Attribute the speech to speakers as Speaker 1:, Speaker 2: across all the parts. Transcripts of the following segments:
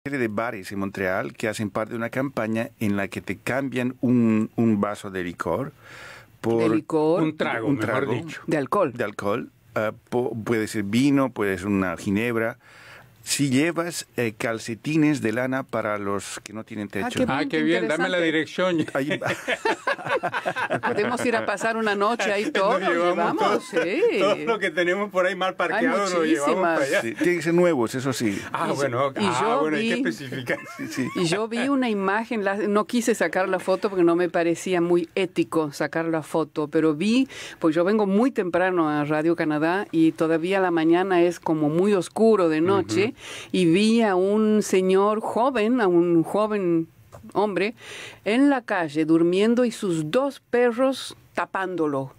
Speaker 1: serie de bares en Montreal que hacen parte de una campaña en la que te cambian un vaso de licor por
Speaker 2: ¿De licor?
Speaker 3: Un trago, mejor dicho.
Speaker 2: De alcohol.
Speaker 1: de alcohol. Puede ser vino, puede ser una ginebra. Si llevas calcetines de lana para los que no tienen techo.
Speaker 3: Qué bien, dame la dirección.
Speaker 1: Ahí-
Speaker 2: Podemos ir a pasar una noche ahí todos,
Speaker 3: Nos
Speaker 2: llevamos, sí.
Speaker 3: todo lo que tenemos por ahí mal parqueado lo llevamos para allá.
Speaker 1: Sí, tienen que ser nuevos, eso sí.
Speaker 3: Bueno,
Speaker 2: yo
Speaker 3: hay que
Speaker 2: vi-
Speaker 3: especificar.
Speaker 1: Sí.
Speaker 2: Y yo vi una imagen, no quise sacar la foto porque no me parecía muy ético sacar la foto, pero pues yo vengo muy temprano a Radio Canadá y todavía la mañana es como muy oscuro de noche, y vi a un señor joven, a un joven hombre, en la calle durmiendo y sus 2 perros tapándolo.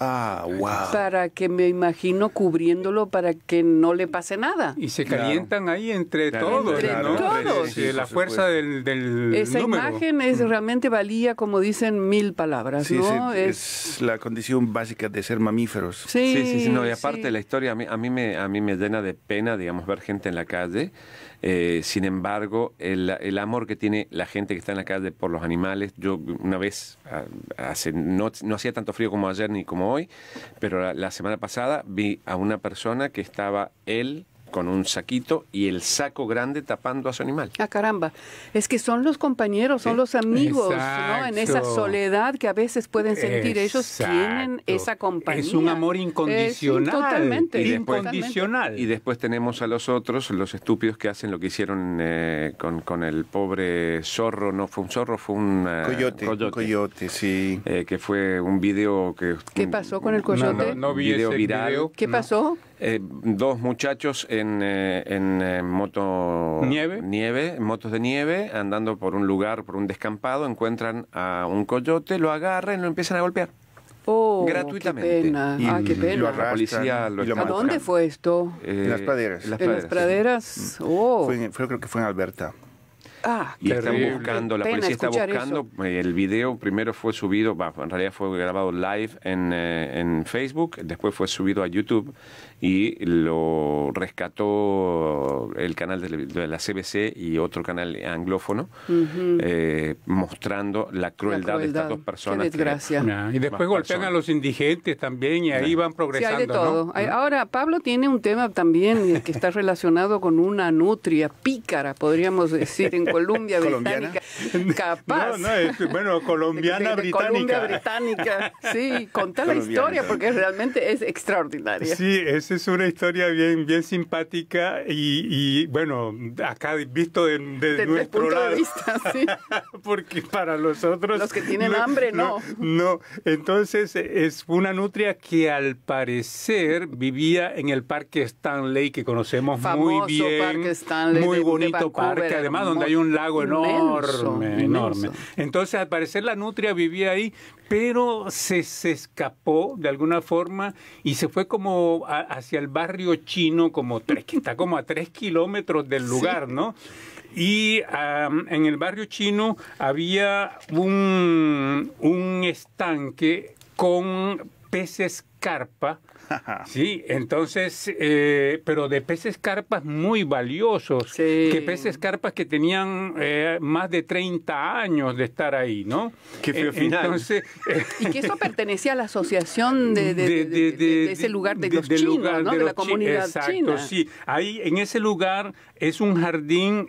Speaker 1: Wow.
Speaker 2: Para que, me imagino, cubriéndolo para que no le pase nada.
Speaker 3: Y se
Speaker 1: Claro.
Speaker 3: calientan ahí entre
Speaker 1: Claro,
Speaker 3: todos,
Speaker 2: entre
Speaker 3: ¿no?
Speaker 2: todos.
Speaker 3: Sí, la
Speaker 1: por
Speaker 3: fuerza
Speaker 1: supuesto.
Speaker 3: del
Speaker 2: Esa
Speaker 3: número.
Speaker 2: imagen realmente valía, como dicen, 1000 palabras,
Speaker 1: Sí,
Speaker 2: ¿no?
Speaker 1: es la condición básica de ser mamíferos.
Speaker 2: Sí,
Speaker 4: No, y aparte la historia a mí me llena de pena, digamos, ver gente en la calle. Sin embargo, el amor que tiene la gente que está en la calle por los animales. Yo una vez, no hacía tanto frío como ayer ni como hoy, pero la semana pasada vi a una persona que estaba él con un saquito y el saco grande tapando a su animal.
Speaker 2: Ah, caramba. Es que son los compañeros, son los amigos, ¿no? En esa
Speaker 3: Exacto.
Speaker 2: soledad que a veces pueden sentir. Ellos
Speaker 3: Exacto.
Speaker 2: tienen esa compañía.
Speaker 3: Es un amor incondicional.
Speaker 2: Totalmente.
Speaker 4: Y después-
Speaker 3: Incondicional.
Speaker 4: Y después tenemos a los otros, los estúpidos que hacen lo que hicieron con el pobre zorro. No fue un zorro, fue un
Speaker 1: Coyote, sí.
Speaker 4: que fue un video que...
Speaker 2: ¿Qué pasó con el coyote?
Speaker 3: No vi
Speaker 4: Video
Speaker 3: ese
Speaker 4: viral.
Speaker 3: video.
Speaker 2: ¿Qué pasó?
Speaker 4: 2 muchachos en moto
Speaker 3: ¿Nieve?
Speaker 4: motos de nieve, andando por un lugar, por un descampado, encuentran a un coyote, lo agarran y lo empiezan a golpear.
Speaker 2: Oh,
Speaker 4: Gratuitamente.
Speaker 2: Qué pena.
Speaker 1: Y
Speaker 2: Qué
Speaker 1: lo
Speaker 2: pena.
Speaker 1: arrastran
Speaker 4: La policía lo
Speaker 1: y lo
Speaker 4: está
Speaker 2: ¿A
Speaker 1: matan.
Speaker 2: dónde fue esto?
Speaker 1: En las praderas.
Speaker 4: En las
Speaker 2: ¿En las praderas? Oh.
Speaker 1: Creo que fue en Alberta.
Speaker 4: Y están
Speaker 3: Terrible.
Speaker 4: buscando, la
Speaker 2: Pena
Speaker 4: policía está
Speaker 2: escuchar
Speaker 4: buscando, el video primero fue subido, en realidad fue grabado live en Facebook, después fue subido a YouTube y lo rescató el canal de la CBC y otro canal anglófono, mostrando la crueldad de estas 2 personas.
Speaker 2: Qué desgracia.
Speaker 3: Y después golpean a los indigentes también y ahí van
Speaker 2: Sí,
Speaker 3: progresando,
Speaker 2: hay de todo.
Speaker 3: ¿no?
Speaker 2: Ahora, Pablo tiene un tema también que está relacionado con una nutria pícara, podríamos decir, en Colombia
Speaker 1: ¿Colombiana?
Speaker 2: británica. Capaz.
Speaker 3: Bueno, colombiana,
Speaker 2: de
Speaker 3: británica.
Speaker 2: Colombia británica. Sí, contá la
Speaker 1: Colombiana,
Speaker 2: historia
Speaker 1: sí.
Speaker 2: porque realmente es extraordinaria.
Speaker 3: Sí, esa es una historia bien simpática y bueno, acá visto
Speaker 2: Desde el
Speaker 3: nuestro
Speaker 2: punto
Speaker 3: lado.
Speaker 2: de vista, sí.
Speaker 3: Porque para los otros...
Speaker 2: Los que tienen hambre, no.
Speaker 3: No, entonces es una nutria que al parecer vivía en el Parque Stanley, que conocemos
Speaker 2: Famoso
Speaker 3: muy bien.
Speaker 2: Parque Stanley
Speaker 3: muy
Speaker 2: de
Speaker 3: bonito
Speaker 2: Vancouver,
Speaker 3: parque, además donde hay un lago
Speaker 2: inmenso,
Speaker 3: enorme.
Speaker 2: inmenso.
Speaker 3: Entonces al parecer la nutria vivía ahí, pero se escapó de alguna forma y se fue como hacia el barrio chino, que está como a 3 kilómetros del lugar, ¿no? Y en el barrio chino había un estanque con peces carpa. Sí, entonces, pero de peces carpas muy valiosos,
Speaker 2: Sí.
Speaker 3: que peces carpas que tenían más de 30 años de estar ahí, ¿no?
Speaker 4: Qué feo final.
Speaker 3: Entonces,
Speaker 2: Y que eso pertenecía a la asociación de ese lugar de los
Speaker 3: del
Speaker 2: chinos,
Speaker 3: lugar
Speaker 2: ¿no?
Speaker 3: de
Speaker 2: De la
Speaker 3: los
Speaker 2: comunidad
Speaker 3: exacto,
Speaker 2: china.
Speaker 3: sí. Ahí, en ese lugar, es un jardín,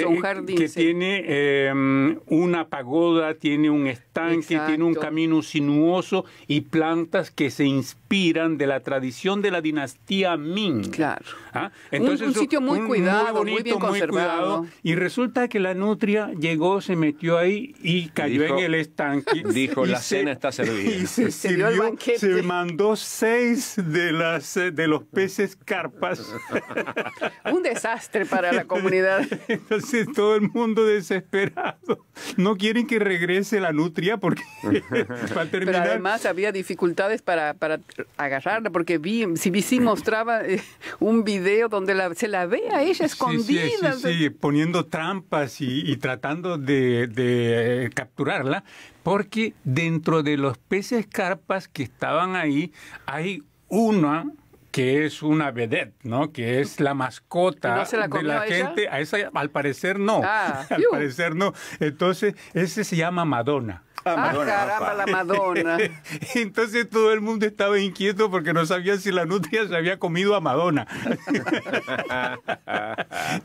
Speaker 2: Un jardín,
Speaker 3: que
Speaker 2: sí.
Speaker 3: tiene una pagoda, tiene un estanque,
Speaker 2: Exacto.
Speaker 3: tiene un camino sinuoso y plantas que se inspiran de la tradición de la dinastía Ming.
Speaker 2: Claro.
Speaker 3: ¿Ah?
Speaker 2: Un sitio muy cuidado, muy bien conservado.
Speaker 3: Y resulta que la nutria llegó, se metió ahí y cayó
Speaker 4: Dijo-
Speaker 3: en el estanque.
Speaker 4: dijo,
Speaker 3: Y
Speaker 4: "La cena está servida".
Speaker 3: Y se
Speaker 2: Se dio el
Speaker 3: sirvió,
Speaker 2: banquete.
Speaker 3: se mandó 6 de los peces carpas.
Speaker 2: Un desastre para la comunidad.
Speaker 3: Entonces todo el mundo desesperado. No quieren que regrese la nutria porque para
Speaker 2: Pero
Speaker 3: terminar...
Speaker 2: además había dificultades para agarrarla, porque sí mostraba un video donde se la ve a ella escondida.
Speaker 3: Sí, poniendo trampas y tratando de capturarla, porque dentro de los peces carpas que estaban ahí hay una que es una vedette, ¿no? Que es la mascota
Speaker 2: ¿No se la
Speaker 3: de
Speaker 2: comió
Speaker 3: la
Speaker 2: ella?
Speaker 3: gente. A esa, al parecer no.
Speaker 2: Ah,
Speaker 3: Al parecer no. Entonces, ese se llama Madonna.
Speaker 1: Madonna,
Speaker 2: caramba, la Madonna.
Speaker 3: Entonces todo el mundo estaba inquieto porque no sabía si la nutria se había comido a Madonna.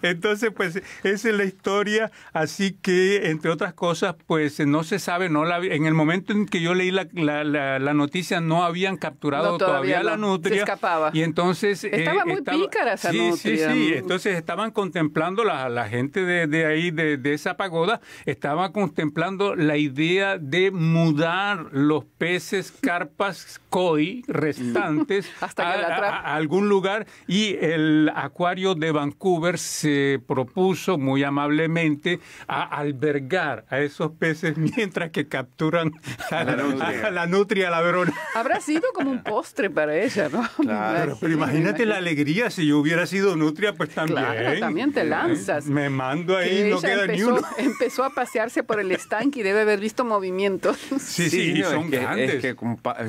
Speaker 3: Entonces, pues, esa es la historia. Así que, entre otras cosas, pues, no se sabe, en el momento en que yo leí la noticia, no habían capturado todavía la nutria.
Speaker 2: Se escapaba.
Speaker 3: Y entonces...
Speaker 2: Estaba muy pícara esa nutria.
Speaker 3: Sí. Entonces estaban contemplando, la gente de ahí, de esa pagoda, estaba contemplando la idea de mudar los peces carpas koi restantes a algún lugar, y el acuario de Vancouver se propuso muy amablemente a albergar a esos peces mientras que capturan a la nutria, a la verona.
Speaker 2: Habrá sido como un postre para ella, ¿no?
Speaker 1: Claro,
Speaker 3: Pero imagínate la alegría si yo hubiera sido nutria, pues también.
Speaker 2: Claro, también te lanzas.
Speaker 3: Me mando ahí, no queda ni uno.
Speaker 2: Empezó a pasearse por el estanque y debe haber visto movimientos.
Speaker 3: Sí,
Speaker 4: no,
Speaker 3: son grandes.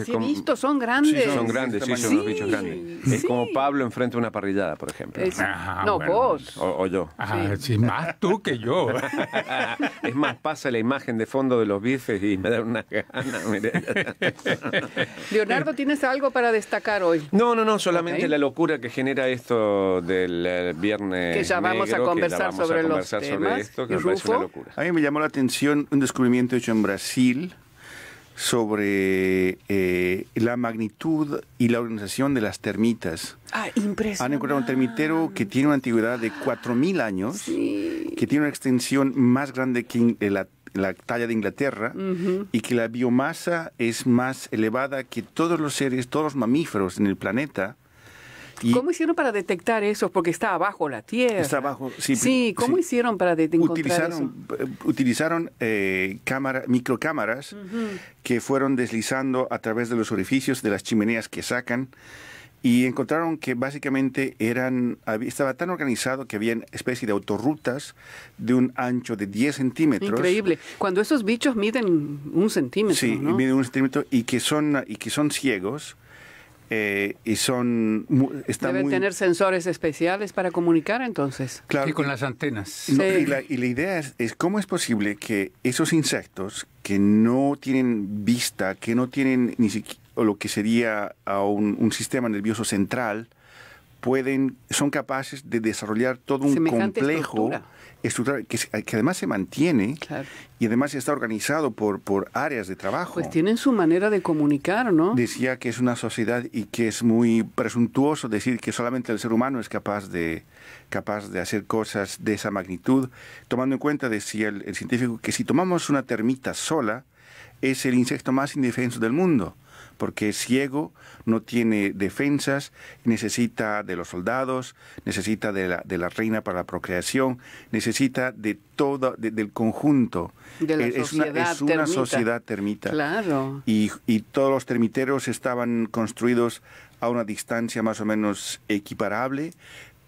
Speaker 2: Sí, he visto, son grandes.
Speaker 4: Son grandes, son unos bichos grandes. Es como Pablo enfrente de una parrillada, por ejemplo.
Speaker 2: Vos.
Speaker 4: O yo.
Speaker 3: Sí, más tú que yo.
Speaker 4: Es más, pasa la imagen de fondo de los bifes y me da una gana.
Speaker 2: Leonardo, ¿tienes algo para destacar hoy?
Speaker 4: No, solamente la locura que genera esto del viernes
Speaker 2: que ya vamos
Speaker 4: negro,
Speaker 2: a conversar sobre los temas.
Speaker 4: Sobre esto, que me parece una locura.
Speaker 1: A mí me llamó la atención un descubrimiento hecho en Brasil sobre la magnitud y la organización de las termitas.
Speaker 2: Impresionante.
Speaker 1: Han encontrado un termitero que tiene una antigüedad de 4.000 años, que tiene una extensión más grande que la talla de Inglaterra, y que la biomasa es más elevada que todos los seres, todos los mamíferos en el planeta.
Speaker 2: ¿Cómo hicieron para detectar eso? Porque está abajo la Tierra.
Speaker 1: Está abajo, sí.
Speaker 2: Sí, ¿cómo hicieron para encontrar eso?
Speaker 1: Utilizaron microcámaras que fueron deslizando a través de los orificios de las chimeneas que sacan, y encontraron que básicamente estaba tan organizado que había especie de autorrutas de un ancho de 10 centímetros.
Speaker 2: Increíble. Cuando esos bichos miden 1 centímetro,
Speaker 1: sí,
Speaker 2: ¿no?
Speaker 1: miden 1 centímetro, y que son ciegos.
Speaker 2: Deben tener sensores especiales para comunicar, entonces.
Speaker 1: Claro.
Speaker 3: Y con las antenas.
Speaker 1: No, y la idea es cómo es posible que esos insectos que no tienen vista, que no tienen ni siquiera lo que sería un sistema nervioso central, son capaces de desarrollar todo un complejo estructura que además se mantiene, claro, y además está organizado por áreas de trabajo.
Speaker 2: Pues tienen su manera de comunicar, ¿no?
Speaker 1: Decía que es una sociedad y que es muy presuntuoso decir que solamente el ser humano es capaz de hacer cosas de esa magnitud, tomando en cuenta, decía el científico, que si tomamos una termita sola, es el insecto más indefenso del mundo, porque es ciego, no tiene defensas, necesita de los soldados, necesita de la reina para la procreación, necesita de todo, del conjunto.
Speaker 2: De la
Speaker 1: es una sociedad termita.
Speaker 2: Claro.
Speaker 1: Y todos los termiteros estaban construidos a una distancia más o menos equiparable,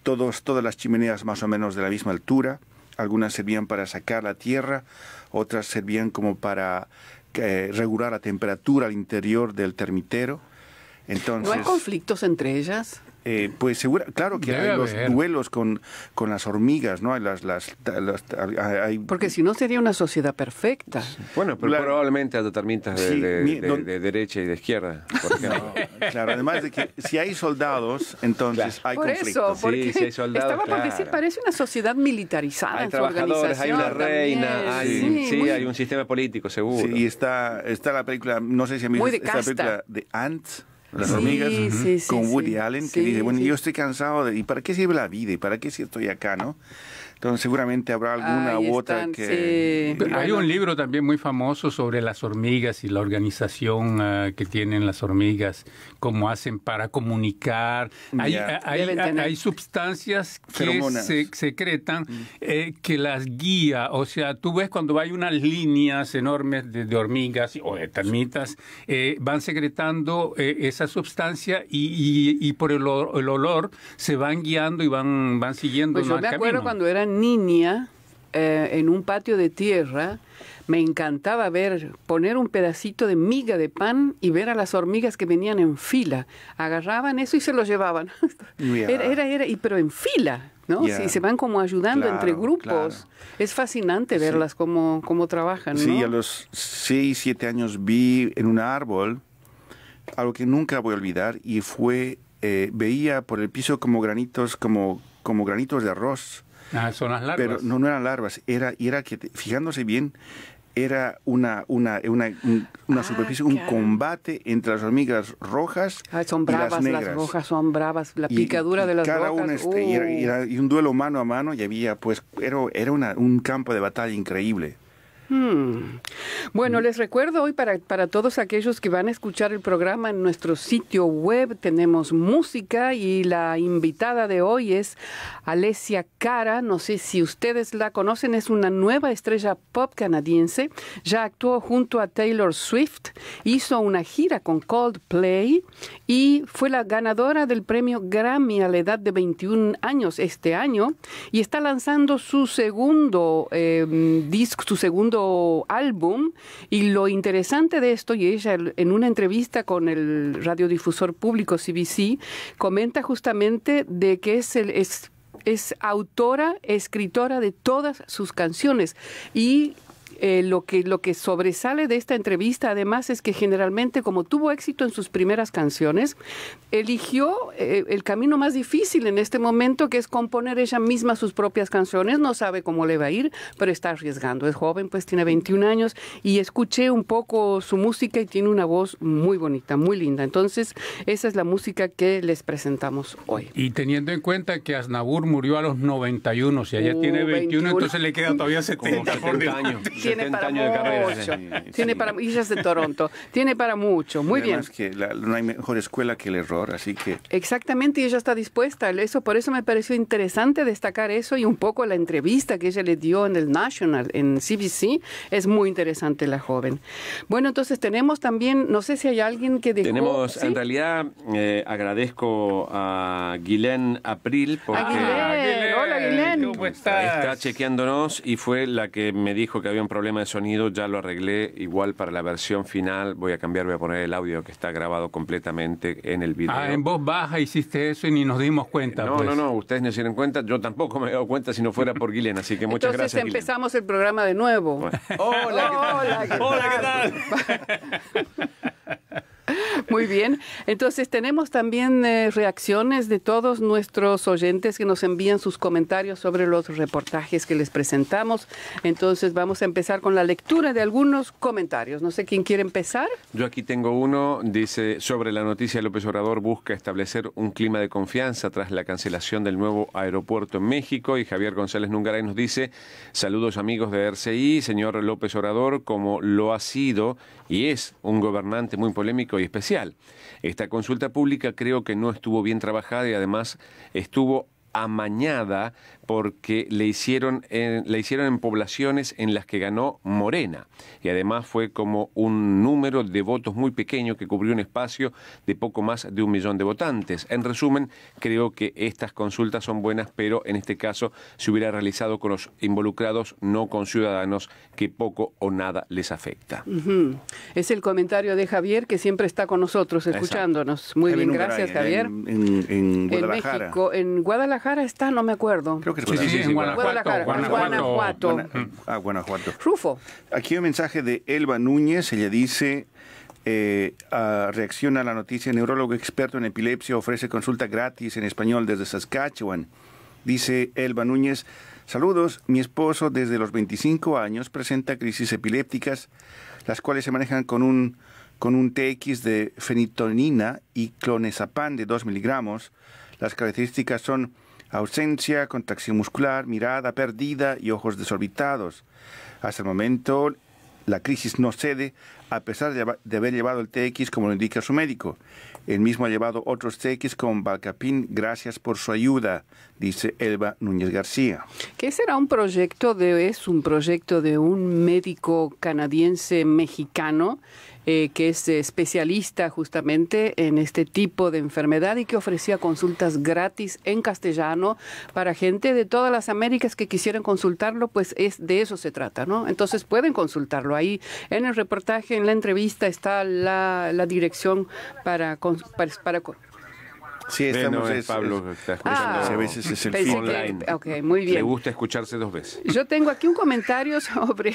Speaker 1: todas las chimeneas más o menos de la misma altura, algunas servían para sacar la tierra, otras servían como para regular la temperatura al interior del termitero. Entonces,
Speaker 2: ¿no hay conflictos entre ellas?
Speaker 1: Pues claro que hay los duelos con las hormigas, ¿no? Hay
Speaker 2: porque si no sería una sociedad perfecta.
Speaker 4: Bueno, pero probablemente haya termitas de derecha y de izquierda, por ejemplo.
Speaker 1: Claro, además de que si hay soldados, entonces hay conflictos.
Speaker 2: Por eso, porque
Speaker 4: si hay soldados,
Speaker 2: estaba por decir, parece una sociedad militarizada.
Speaker 4: Hay trabajadores, hay una reina, hay un sistema político, seguro.
Speaker 1: Sí, y está la película, no sé si han visto esta película de Ants, las hormigas, con Woody Allen, que dice, bueno, yo estoy cansado ¿y para qué sirve la vida? ¿Y para qué si estoy acá, no? Entonces seguramente habrá alguna u otra que...
Speaker 3: Hay un libro también muy famoso sobre las hormigas y la organización que tienen las hormigas, cómo hacen para comunicar. Hay sustancias que se secretan que las guía. O sea, tú ves cuando hay unas líneas enormes de hormigas o de termitas, van secretando esa sustancia y por el olor se van guiando y van siguiendo.
Speaker 2: Pues yo me acuerdo cuando era niña, en un patio de tierra, me encantaba poner un pedacito de miga de pan y ver a las hormigas que venían en fila. Agarraban eso y se lo llevaban. Pero en fila, ¿no?
Speaker 1: Yeah.
Speaker 2: Sí, se van como ayudando entre grupos.
Speaker 1: Claro.
Speaker 2: Es fascinante verlas cómo trabajan, ¿no?
Speaker 1: Sí, a los 6, 7 años vi en un árbol algo que nunca voy a olvidar y fue, veía por el piso como granitos, como granitos de arroz.
Speaker 3: Ah, son las larvas.
Speaker 1: Pero no eran larvas, era que, fijándose bien, era una superficie, un combate entre las hormigas rojas
Speaker 2: son bravas,
Speaker 1: y las negras.
Speaker 2: las rojas son bravas, la picadura de las
Speaker 1: cada
Speaker 2: rojas.
Speaker 1: Una, y un duelo mano a mano, y había, pues, era un campo de batalla increíble.
Speaker 2: Bueno, les recuerdo hoy para todos aquellos que van a escuchar el programa en nuestro sitio web, tenemos música y la invitada de hoy es Alessia Cara. No sé si ustedes la conocen, es una nueva estrella pop canadiense. Ya actuó junto a Taylor Swift, hizo una gira con Coldplay y fue la ganadora del premio Grammy a la edad de 21 años este año y está lanzando su segundo disco, su segundo álbum, y lo interesante de esto, y ella en una entrevista con el radiodifusor público CBC comenta justamente de que es autora, escritora de todas sus canciones, y lo que sobresale de esta entrevista además es que generalmente, como tuvo éxito en sus primeras canciones, eligió el camino más difícil en este momento, que es componer ella misma sus propias canciones. No sabe cómo le va a ir, pero está arriesgando. Es joven, pues tiene 21 años, y escuché un poco su música y tiene una voz muy bonita, muy linda. Entonces, esa es la música que les presentamos hoy.
Speaker 3: Y teniendo en cuenta que Aznavour murió a los 91, si ella tiene 21, entonces le queda todavía 70 por
Speaker 4: años.
Speaker 2: Tiene para
Speaker 4: años de carrera.
Speaker 2: mucho. Tiene para, y ella es de Toronto. Tiene para mucho. Muy bien.
Speaker 1: Además que no hay mejor escuela que el error, así que...
Speaker 2: Exactamente, y ella está dispuesta a eso. Por eso me pareció interesante destacar eso, y un poco la entrevista que ella le dio en el National, en CBC. Es muy interesante la joven. Bueno, entonces tenemos también, no sé si hay alguien que dejó...
Speaker 4: Tenemos,
Speaker 2: ¿sí?
Speaker 4: en realidad, agradezco a Guilén April porque...
Speaker 2: Hola, Guilén.
Speaker 3: ¿Cómo estás?
Speaker 4: Está chequeándonos y fue la que me dijo que había un problema de sonido. Ya lo arreglé. Igual para la versión final voy a cambiar, voy a poner el audio que está grabado completamente en el video.
Speaker 3: En voz baja hiciste eso y ni nos dimos cuenta.
Speaker 4: No, ustedes no se dieron cuenta. Yo tampoco me he dado cuenta si no fuera por Guilén. Así que muchas
Speaker 2: Entonces
Speaker 4: gracias,
Speaker 2: empezamos el programa de nuevo.
Speaker 4: Bueno. Hola,
Speaker 2: ¿qué tal? Muy bien. Entonces tenemos también reacciones de todos nuestros oyentes que nos envían sus comentarios sobre los reportajes que les presentamos. Entonces vamos a empezar con la lectura de algunos comentarios. No sé quién quiere empezar.
Speaker 4: Yo aquí tengo uno, dice, sobre la noticia, López Obrador busca establecer un clima de confianza tras la cancelación del nuevo aeropuerto en México. Y Javier González Nungaray nos dice, saludos amigos de RCI, señor López Obrador, como lo ha sido y es un gobernante muy polémico y especial. Esta consulta pública creo que no estuvo bien trabajada y además estuvo amañada porque le hicieron en poblaciones en las que ganó Morena y además fue como un número de votos muy pequeño que cubrió un espacio de poco más de 1 millón de votantes. En resumen, creo que estas consultas son buenas, pero en este caso se hubiera realizado con los involucrados, no con ciudadanos que poco o nada les afecta.
Speaker 2: Es el comentario de Javier, que siempre está con nosotros escuchándonos. Muy bien, gracias Javier.
Speaker 1: En Guadalajara.
Speaker 2: En México, en Guadalajara está, no me acuerdo.
Speaker 1: Creo que es
Speaker 3: Sí, en
Speaker 2: Guanajuato.
Speaker 1: Guanajuato.
Speaker 2: Rufo.
Speaker 1: Aquí hay un mensaje de Elba Núñez. Ella dice, reacciona a la noticia, neurólogo experto en epilepsia ofrece consulta gratis en español desde Saskatchewan. Dice Elba Núñez, saludos, mi esposo desde los 25 años presenta crisis epilépticas, las cuales se manejan con un TX de fenitonina y clonazepam de 2 miligramos. Las características son ausencia, contracción muscular, mirada perdida y ojos desorbitados. Hasta el momento, la crisis no cede, a pesar de haber llevado el TX como lo indica su médico. Él mismo ha llevado otros TX con Valcapin. Gracias por su ayuda, dice Elba Núñez García.
Speaker 2: ¿Qué será un proyecto es un proyecto de un médico canadiense mexicano que es especialista justamente en este tipo de enfermedad y que ofrecía consultas gratis en castellano para gente de todas las Américas que quisieran consultarlo, pues de eso se trata, ¿no? Entonces pueden consultarlo. Ahí en el reportaje, en la entrevista, está la dirección para
Speaker 1: Sí, estamos...
Speaker 4: Pablo, está escuchando
Speaker 1: a veces es el
Speaker 2: pensé
Speaker 1: feed
Speaker 4: online.
Speaker 2: Ok, muy bien.
Speaker 4: Le gusta escucharse 2 veces.
Speaker 2: Yo tengo aquí un comentario sobre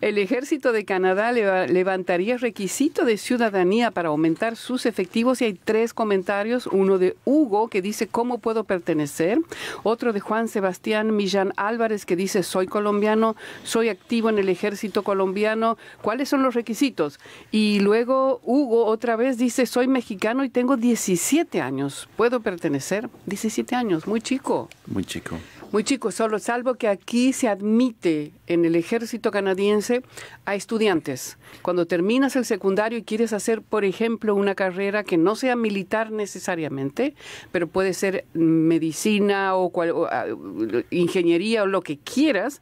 Speaker 2: el ejército de Canadá levantaría requisito de ciudadanía para aumentar sus efectivos y hay 3 comentarios. Uno de Hugo que dice ¿cómo puedo pertenecer? Otro de Juan Sebastián Millán Álvarez que dice soy colombiano, soy activo en el ejército colombiano. ¿Cuáles son los requisitos? Y luego Hugo otra vez dice soy mexicano y tengo 17 años. ¿Puedo pertenecer? 17 años, muy chico.
Speaker 1: Muy chico.
Speaker 2: Muy chico, salvo que aquí se admite en el ejército canadiense a estudiantes. Cuando terminas el secundario y quieres hacer, por ejemplo, una carrera que no sea militar necesariamente, pero puede ser medicina o ingeniería o lo que quieras,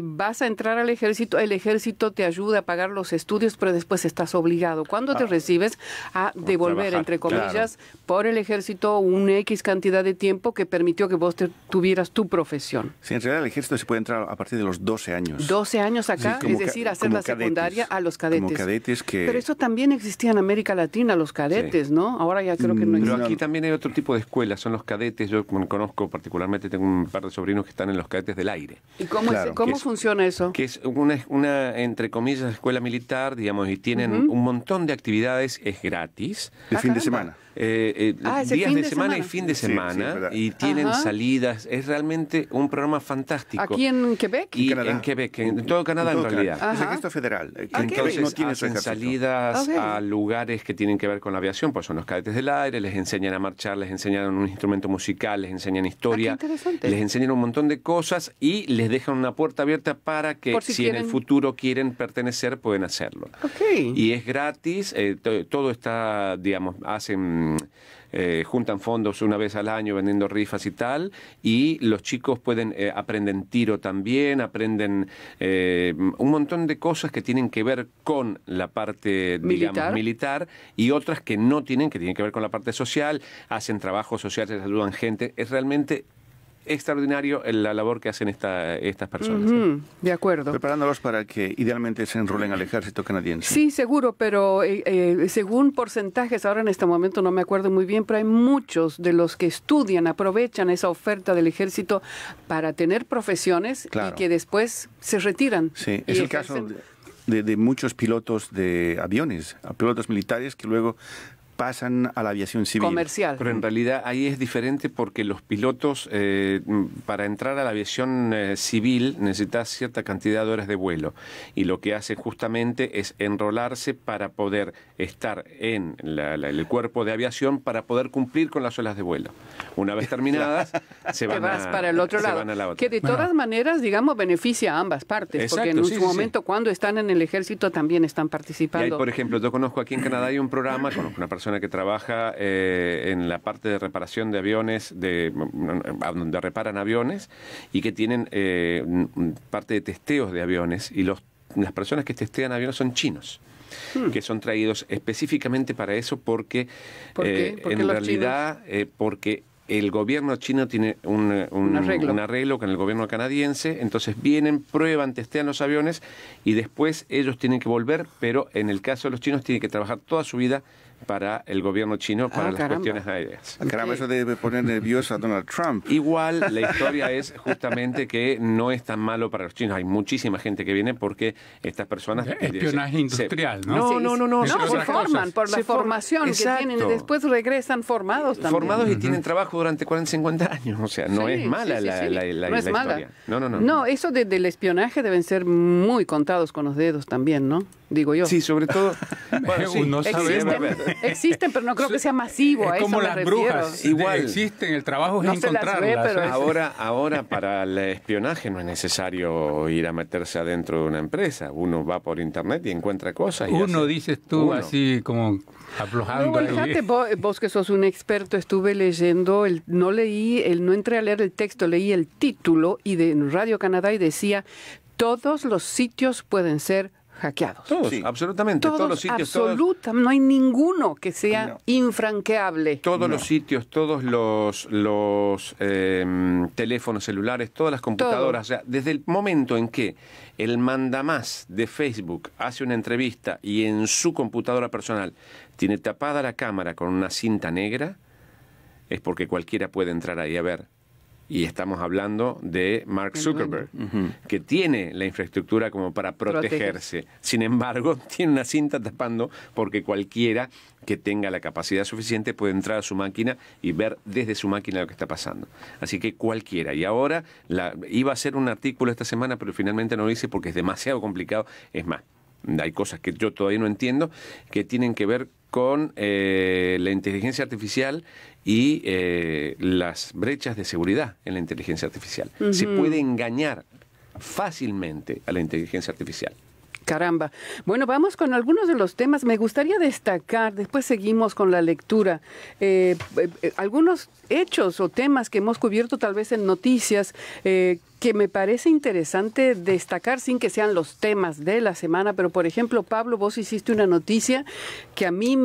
Speaker 2: vas a entrar al ejército. El ejército te ayuda a pagar los estudios, pero después estás obligado, cuando te recibes, a devolver,
Speaker 4: trabajar,
Speaker 2: entre comillas, por el ejército un X cantidad de tiempo que permitió que vos tuvieras tu profesión.
Speaker 1: Sí, en realidad el ejército se puede entrar a partir de los 12 años.
Speaker 2: 12 años acá,
Speaker 1: Sí,
Speaker 2: es decir, hacer
Speaker 1: como
Speaker 2: la secundaria a los cadetes.
Speaker 1: Como cadetes que...
Speaker 2: Pero eso también existía en América Latina, los cadetes,
Speaker 4: Sí.
Speaker 2: ¿no? Ahora ya creo que no existe.
Speaker 4: Pero aquí también hay otro tipo de escuelas, son los cadetes. Yo conozco particularmente, tengo un par de sobrinos que están en los cadetes del aire.
Speaker 2: ¿Y cómo,
Speaker 1: Claro,
Speaker 2: cómo
Speaker 4: que es-
Speaker 2: funciona eso?
Speaker 4: Que es una, entre comillas, escuela militar, digamos, y tienen un montón de actividades, es gratis.
Speaker 1: El fin de
Speaker 2: caramba.
Speaker 1: semana.
Speaker 2: Es el
Speaker 4: Días
Speaker 2: fin
Speaker 4: de
Speaker 2: de
Speaker 4: semana y
Speaker 2: semana.
Speaker 4: fin de
Speaker 1: Sí, sí,
Speaker 4: semana,
Speaker 1: es verdad.
Speaker 4: y tienen
Speaker 2: Ajá.
Speaker 4: salidas. Es realmente un programa fantástico.
Speaker 2: ¿Aquí en Quebec?
Speaker 4: Y
Speaker 1: Canadá.
Speaker 4: en Quebec, en todo Canadá
Speaker 1: En
Speaker 4: en
Speaker 1: todo
Speaker 4: realidad.
Speaker 1: Canadá. Es
Speaker 2: Ajá.
Speaker 1: ejército federal.
Speaker 2: Ah, qué
Speaker 1: Entonces
Speaker 2: bien.
Speaker 1: no tiene su
Speaker 4: hacen
Speaker 1: ejército.
Speaker 4: salidas
Speaker 2: Ok.
Speaker 4: a lugares que tienen que ver con la aviación, pues son los cadetes del aire, les enseñan a marchar, les enseñan un instrumento musical, les enseñan historia,
Speaker 2: qué interesante.
Speaker 4: les enseñan un montón de cosas y les dejan una puerta abierta para que
Speaker 2: Por
Speaker 4: si,
Speaker 2: si
Speaker 4: en el
Speaker 2: quieren.
Speaker 4: futuro quieren pertenecer, pueden hacerlo.
Speaker 2: Ok.
Speaker 4: Y es gratis, todo está, digamos, juntan fondos una vez al año vendiendo rifas y tal, y los chicos aprenden tiro también, aprenden un montón de cosas que tienen que ver con la parte, digamos, militar, y otras que no tienen, que tienen que ver con la parte social, hacen trabajos sociales, ayudan gente. Es realmente extraordinario la labor que hacen estas personas.
Speaker 2: De acuerdo.
Speaker 1: Preparándolos para que idealmente se enrolen al ejército canadiense.
Speaker 2: Sí, seguro, pero según porcentajes, ahora en este momento no me acuerdo muy bien, pero hay muchos de los que estudian, aprovechan esa oferta del ejército para tener profesiones
Speaker 1: Claro.
Speaker 2: y que después se retiran.
Speaker 1: Sí,
Speaker 2: y
Speaker 1: es el caso
Speaker 2: ejercen.
Speaker 1: de muchos pilotos de aviones, a pilotos militares que luego pasan a la aviación civil.
Speaker 2: Comercial.
Speaker 4: Pero en realidad ahí es diferente porque los pilotos, para entrar a la aviación civil, necesitas cierta cantidad de horas de vuelo. Y lo que hacen justamente es enrolarse para poder estar en el cuerpo de aviación para poder cumplir con las horas de vuelo. Una vez terminadas, se
Speaker 2: Te
Speaker 4: van,
Speaker 2: vas para el otro
Speaker 4: se
Speaker 2: lado.
Speaker 4: van a la otra.
Speaker 2: Que de todas maneras, digamos, beneficia a ambas partes. porque en
Speaker 4: Exacto,
Speaker 2: su
Speaker 4: sí, sí,
Speaker 2: momento, cuando están en el ejército, también están
Speaker 4: Y hay,
Speaker 2: participando.
Speaker 4: por ejemplo, yo conozco aquí en Canadá hay un programa, conozco una persona que trabaja en la parte de reparación de aviones, donde reparan aviones y que tienen parte de testeos de aviones, y las personas que testean aviones son chinos. Que son traídos específicamente para eso porque
Speaker 2: ¿Por qué? ¿Por qué
Speaker 4: en
Speaker 2: los
Speaker 4: realidad porque el gobierno chino tiene un arreglo con el gobierno canadiense, entonces vienen, prueban, testean los aviones y después ellos tienen que volver, pero en el caso de los chinos tienen que trabajar toda su vida para el gobierno chino, para las
Speaker 2: caramba.
Speaker 4: cuestiones aéreas.
Speaker 1: Caramba, eso debe poner nervioso a Donald Trump.
Speaker 4: Igual la historia es justamente que no es tan malo para los chinos. Hay muchísima gente que viene porque estas personas...
Speaker 3: Espionaje industrial, ¿no?
Speaker 4: No.
Speaker 2: No,
Speaker 3: Entre
Speaker 2: se
Speaker 3: otras
Speaker 2: forman
Speaker 3: cosas.
Speaker 2: por la
Speaker 4: Se
Speaker 2: formación que
Speaker 4: exacto.
Speaker 2: tienen y después regresan formados también.
Speaker 4: Formados y tienen trabajo durante 40, 50 años. O sea, no
Speaker 2: Sí,
Speaker 4: es mala
Speaker 2: sí, sí,
Speaker 4: la
Speaker 2: sí.
Speaker 4: la
Speaker 2: No es mala.
Speaker 4: historia. No.
Speaker 2: No, eso del espionaje deben ser muy contados con los dedos también, ¿no? Digo yo.
Speaker 4: Sí, sobre todo...
Speaker 3: Uno sabe,
Speaker 2: Existen, pero no creo que sea masivo. A
Speaker 3: es
Speaker 2: eso
Speaker 3: como
Speaker 2: me
Speaker 3: las
Speaker 2: refiero.
Speaker 3: brujas.
Speaker 4: Igual.
Speaker 3: Existen, el trabajo
Speaker 2: No
Speaker 3: es
Speaker 2: se las ve,
Speaker 3: encontrarlas.
Speaker 2: pero-
Speaker 3: ¿sabes?
Speaker 4: Ahora para el espionaje no es necesario ir a meterse adentro de una empresa. Uno va por internet y encuentra cosas. Y
Speaker 3: Uno,
Speaker 4: hace-
Speaker 3: dices tú,
Speaker 4: Uno.
Speaker 3: así como aflojando
Speaker 2: Luego,
Speaker 3: ahí.
Speaker 2: fíjate, vos que sos un experto, estuve leyendo, no entré a leer el texto, leí el título y de Radio Canadá y decía, todos los sitios pueden ser hackeados.
Speaker 4: Todos,
Speaker 1: Sí.
Speaker 4: absolutamente. Todos los sitios.
Speaker 2: No hay ninguno que sea
Speaker 1: No.
Speaker 2: infranqueable.
Speaker 4: Todos los sitios, todos los teléfonos celulares, todas las computadoras. O sea, desde el momento en que el mandamás de Facebook hace una entrevista y en su computadora personal tiene tapada la cámara con una cinta negra, es porque cualquiera puede entrar ahí a ver. Y estamos hablando de Mark Zuckerberg, que tiene la infraestructura como para protegerse. Sin embargo, tiene una cinta tapando porque cualquiera que tenga la capacidad suficiente puede entrar a su máquina y ver desde su máquina lo que está pasando. Así que cualquiera. Y ahora iba a hacer un artículo esta semana, pero finalmente no lo hice porque es demasiado complicado. Es más, hay cosas que yo todavía no entiendo que tienen que ver con la inteligencia artificial y las brechas de seguridad en la inteligencia artificial. Se puede engañar fácilmente a la inteligencia artificial.
Speaker 2: Caramba. Bueno, vamos con algunos de los temas. Me gustaría destacar, después seguimos con la lectura, algunos hechos o temas que hemos cubierto tal vez en noticias que me parece interesante destacar sin que sean los temas de la semana, pero por ejemplo, Pablo, vos hiciste una noticia que a mí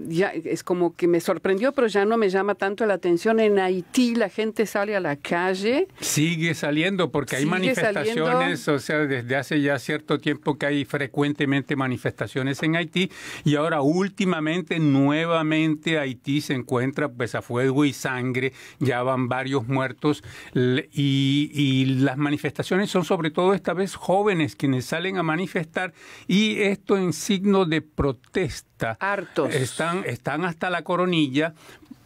Speaker 2: ya es como que me sorprendió, pero ya no me llama tanto la atención. En Haití la gente sale a la calle.
Speaker 3: Sigue saliendo porque hay manifestaciones, o sea, desde hace ya cierto tiempo que hay frecuentemente manifestaciones en Haití y ahora últimamente, nuevamente Haití se encuentra pues a fuego y sangre, ya van varios muertos y las manifestaciones son sobre todo esta vez jóvenes quienes salen a manifestar y esto en signo de protesta.
Speaker 2: Hartos.
Speaker 3: Están hasta la coronilla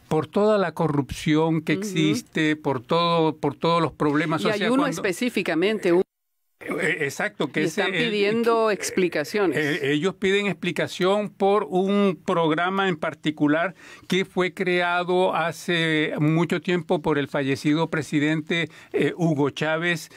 Speaker 3: por toda la corrupción que existe, por todos los problemas.
Speaker 2: Y hay uno específicamente,
Speaker 3: exacto, que
Speaker 2: están pidiendo explicaciones.
Speaker 3: Ellos piden explicación por un programa en particular que fue creado hace mucho tiempo por el fallecido presidente Hugo Chávez,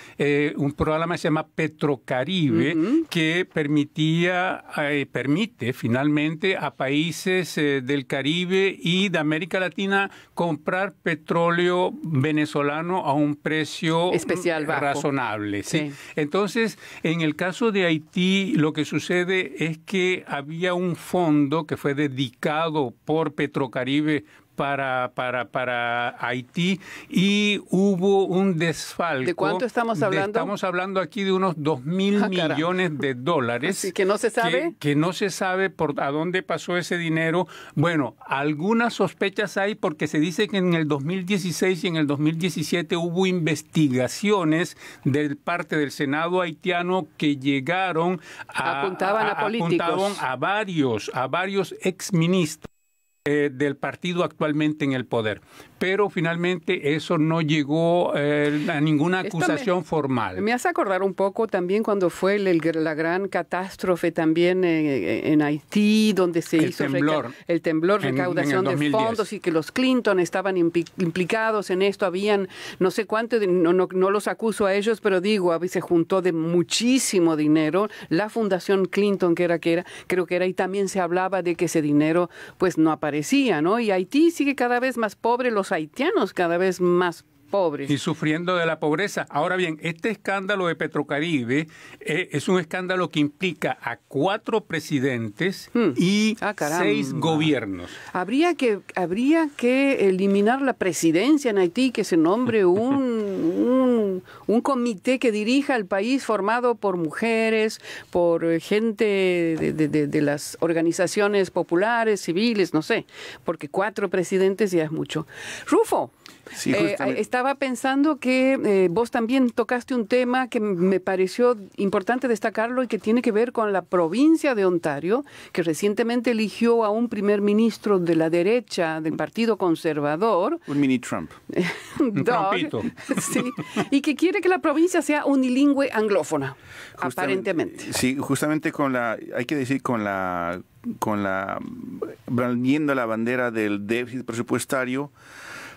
Speaker 3: un programa que se llama Petrocaribe, que permite finalmente a países del Caribe y de América Latina comprar petróleo venezolano a un precio
Speaker 2: especial bajo,
Speaker 3: razonable. ¿Sí? Entonces, en el caso de Haití, lo que sucede es que había un fondo que fue dedicado por Petrocaribe para Haití y hubo un desfalco.
Speaker 2: ¿De cuánto estamos hablando?
Speaker 3: Estamos hablando aquí de unos 2.000 millones de dólares.
Speaker 2: Así que no se sabe.
Speaker 3: Que no se sabe a dónde pasó ese dinero. Bueno, algunas sospechas hay porque se dice que en el 2016 y en el 2017 hubo investigaciones de parte del Senado haitiano que llegaron
Speaker 2: apuntaban a políticos.
Speaker 3: Apuntaban a varios exministros del partido actualmente en el poder. Pero finalmente eso no llegó a ninguna acusación formal.
Speaker 2: Me hace acordar un poco también cuando fue la gran catástrofe también en Haití, donde se hizo el temblor, recaudación de fondos y que los Clinton estaban implicados en esto. Habían no sé cuánto, no los acuso a ellos, pero digo, se juntó de muchísimo dinero. La Fundación Clinton, creo que era, y también se hablaba de que ese dinero pues no aparecía, ¿no? Y Haití sigue cada vez más pobre, los haitianos cada vez más pobres.
Speaker 3: Y sufriendo de la pobreza. Ahora bien, este escándalo de Petrocaribe es un escándalo que implica a 4 presidentes y 6 gobiernos.
Speaker 2: Habría que eliminar la presidencia en Haití, que se nombre un comité que dirija el país formado por mujeres, por gente de las organizaciones populares, civiles, no sé, porque 4 presidentes ya es mucho. Rufo,
Speaker 1: sí,
Speaker 2: estaba pensando que vos también tocaste un tema que me pareció importante destacarlo y que tiene que ver con la provincia de Ontario, que recientemente eligió a un primer ministro de la derecha del Partido Conservador.
Speaker 1: Un mini Trump.
Speaker 3: Un Trumpito.
Speaker 2: Sí, y que quiere que la provincia sea unilingüe anglófona, aparentemente.
Speaker 1: Sí, justamente hay que decir brandiendo la bandera del déficit presupuestario,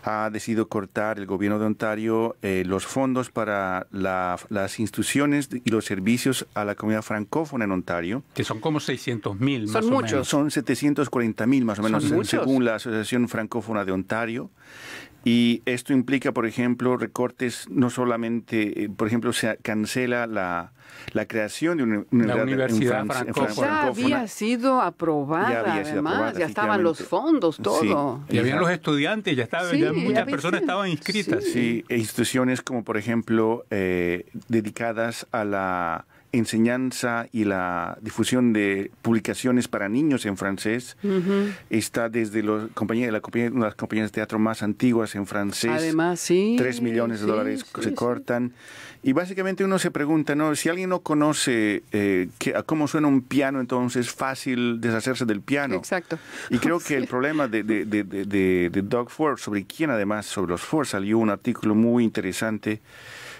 Speaker 1: ha decidido cortar el gobierno de Ontario los fondos para las instituciones y los servicios a la comunidad francófona en Ontario.
Speaker 3: Que son como 600,000 más
Speaker 2: son
Speaker 3: o
Speaker 2: muchos.
Speaker 3: menos.
Speaker 1: Son 740,000 más o menos,
Speaker 2: Son muchos.
Speaker 1: según la Asociación Francófona de Ontario. Y esto implica, por ejemplo, recortes, no solamente, por ejemplo, se cancela la creación de una
Speaker 3: universidad francófona.
Speaker 2: Ya había sido aprobada, además, ya estaban los fondos, todo.
Speaker 3: Sí. Y habían los estudiantes, ya muchas personas estaban inscritas.
Speaker 1: Sí, e instituciones como, por ejemplo, dedicadas a la enseñanza y la difusión de publicaciones para niños en francés. Está desde las compañías de teatro más antiguas en francés.
Speaker 2: Además, sí.
Speaker 1: 3 millones de dólares se cortan. Y básicamente uno se pregunta, ¿no? Si alguien no conoce cómo suena un piano, entonces es fácil deshacerse del piano.
Speaker 2: Exacto.
Speaker 1: Y creo que el problema de Doug Ford, sobre los Ford, salió un artículo muy interesante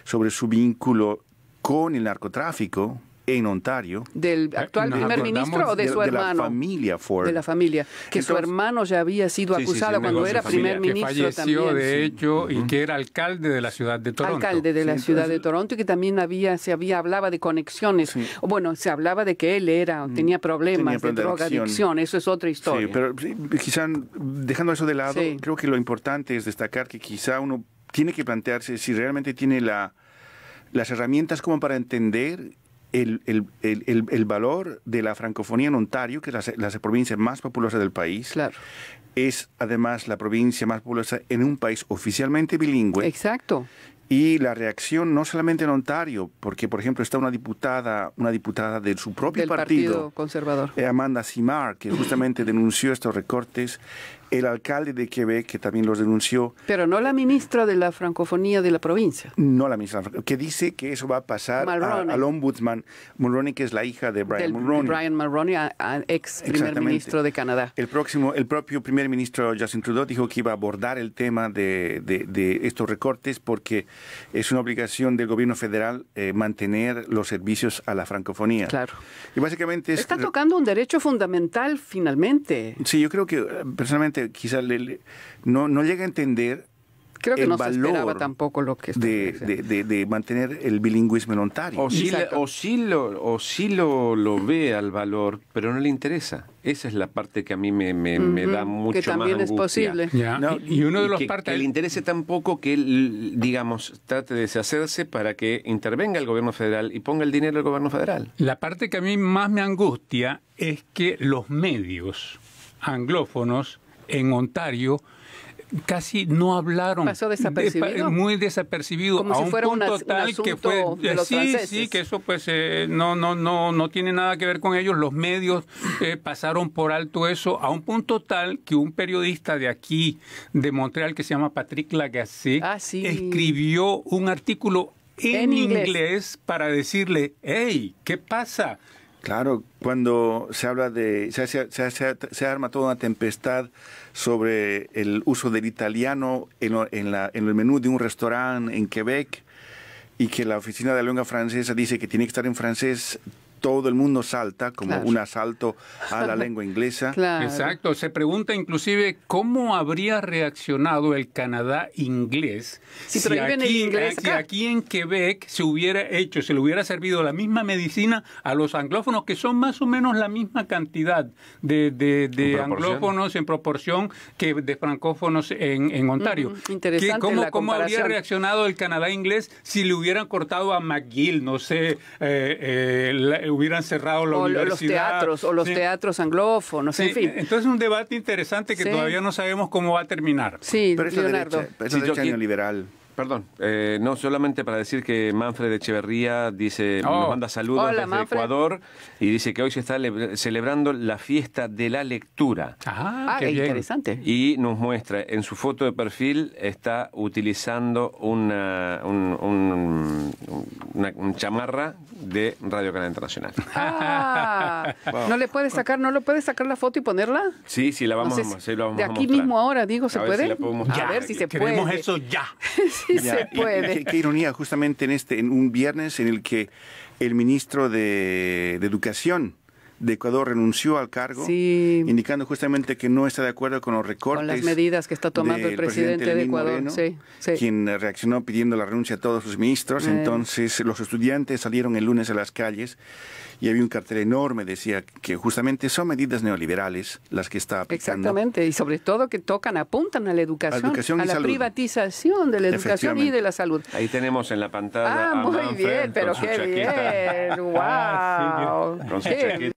Speaker 1: sobre su vínculo con el narcotráfico en Ontario.
Speaker 2: ¿Del actual primer ministro o de su hermano?
Speaker 1: De la familia Ford.
Speaker 2: De la familia. Que su hermano ya había sido acusado cuando era primer ministro también.
Speaker 3: Que falleció, de hecho, y que era alcalde de la ciudad de Toronto.
Speaker 2: Alcalde de la ciudad de Toronto, y que también hablaba de conexiones. Sí. Bueno, se hablaba de que él tenía problemas de drogadicción. Eso es otra historia.
Speaker 1: Sí, pero quizá dejando eso de lado, creo que lo importante es destacar que quizá uno tiene que plantearse si realmente tiene las herramientas como para entender el valor de la francofonía en Ontario, que es la provincia más populosa del país.
Speaker 2: Claro.
Speaker 1: Es además la provincia más populosa en un país oficialmente bilingüe.
Speaker 2: Exacto.
Speaker 1: Y la reacción no solamente en Ontario, porque por ejemplo está una diputada de su propio
Speaker 2: partido conservador,
Speaker 1: Amanda Simard, que justamente denunció estos recortes. El alcalde de Quebec, que también los denunció.
Speaker 2: Pero no la ministra de la francofonía de la provincia.
Speaker 1: No la ministra, que dice que eso va a pasar al ombudsman Mulroney, que es la hija de Brian Mulroney.
Speaker 2: Brian Mulroney, ex primer ministro de Canadá.
Speaker 1: El propio primer ministro Justin Trudeau dijo que iba a abordar el tema de estos recortes porque es una obligación del gobierno federal mantener los servicios a la francofonía.
Speaker 2: Claro.
Speaker 1: Y básicamente
Speaker 2: está tocando un derecho fundamental finalmente.
Speaker 1: Sí, yo creo que personalmente quizás no llega a entender.
Speaker 2: Creo que no se esperaba tampoco lo que
Speaker 1: de mantener el bilingüismo en Ontario.
Speaker 4: O sí lo ve al valor, pero no le interesa. Esa es la parte que a mí me da mucho
Speaker 2: que también
Speaker 4: más angustia.
Speaker 2: Es posible.
Speaker 3: No, y uno de los
Speaker 4: que le interese tampoco que él, digamos, trate de deshacerse para que intervenga el gobierno federal y ponga el dinero al gobierno federal.
Speaker 3: La parte que a mí más me angustia es que los medios anglófonos en Ontario casi no hablaron.
Speaker 2: Pasó desapercibido.
Speaker 3: Muy desapercibido.
Speaker 2: Como
Speaker 3: a
Speaker 2: si
Speaker 3: un
Speaker 2: fuera
Speaker 3: punto tal que fue
Speaker 2: de los franceses.
Speaker 3: Sí, que eso pues no tiene nada que ver con ellos. Los medios pasaron por alto eso a un punto tal que un periodista de aquí, de Montreal, que se llama Patrick Lagacé, escribió un artículo en inglés para decirle, hey, ¿qué pasa?
Speaker 1: Claro, cuando se habla se arma toda una tempestad sobre el uso del italiano en el menú de un restaurante en Quebec y que la oficina de la lengua francesa dice que tiene que estar en francés, todo el mundo salta como un asalto a la lengua inglesa.
Speaker 2: Claro.
Speaker 3: Exacto. Se pregunta inclusive cómo habría reaccionado el Canadá inglés si aquí en Quebec se le hubiera servido la misma medicina a los anglófonos, que son más o menos la misma cantidad de anglófonos en proporción que de francófonos en Ontario.
Speaker 2: Interesante la comparación.
Speaker 3: ¿Cómo habría reaccionado el Canadá inglés si le hubieran cortado a McGill, no sé, hubieran cerrado la universidad?
Speaker 2: Los teatros anglófonos, en fin.
Speaker 3: Entonces es un debate interesante que todavía no sabemos cómo va a terminar.
Speaker 2: Sí,
Speaker 1: pero
Speaker 2: Leonardo.
Speaker 1: Es derecha neoliberal.
Speaker 4: Perdón, no solamente para decir que Manfred Echeverría nos manda saludos desde
Speaker 2: Manfred.
Speaker 4: Ecuador y dice que hoy se está celebrando la fiesta de la lectura.
Speaker 2: Qué interesante.
Speaker 4: Y nos muestra, en su foto de perfil está utilizando una chamarra de Radio Canadá Internacional.
Speaker 2: Wow. ¿No lo puedes sacar la foto y ponerla?
Speaker 4: Sí, la vamos a mostrar.
Speaker 2: De aquí mismo ahora, digo, ¿se puede?
Speaker 3: A ver si se puede. Queremos eso ya.
Speaker 2: Sí se puede.
Speaker 1: Qué ironía, justamente en un viernes en el que el ministro de Educación de Ecuador renunció al cargo, indicando justamente que no está de acuerdo con los recortes.
Speaker 2: Con las medidas que está tomando el presidente de Ecuador.
Speaker 1: Moreno, quien reaccionó pidiendo la renuncia a todos sus ministros. Entonces los estudiantes salieron el lunes a las calles y había un cartel enorme, decía que justamente son medidas neoliberales las que está aplicando.
Speaker 2: Exactamente, y sobre todo que apuntan a la educación, a la privatización de la educación y de la salud.
Speaker 4: Ahí tenemos en la pantalla.
Speaker 2: Muy bien, pero qué bien, wow.
Speaker 4: Con su chaqueta.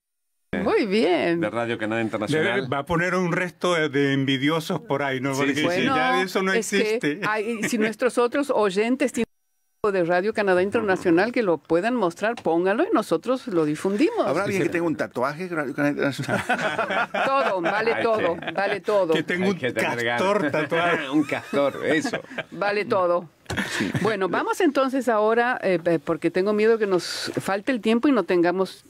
Speaker 2: Muy bien.
Speaker 4: De Radio Canadá Internacional.
Speaker 3: Va a poner un resto de envidiosos por ahí, ¿no? Porque
Speaker 2: bueno,
Speaker 3: ya eso no existe.
Speaker 2: Si nuestros otros oyentes tienen de Radio Canadá Internacional que lo puedan mostrar, póngalo y nosotros lo difundimos.
Speaker 1: ¿Habrá alguien que tenga un tatuaje de Radio Canadá Internacional?
Speaker 2: Todo, vale todo.
Speaker 3: Que tenga un castor tatuado.
Speaker 4: Un castor, eso.
Speaker 2: Vale todo. Sí. Bueno, vamos entonces ahora, porque tengo miedo que nos falte el tiempo y no tengamos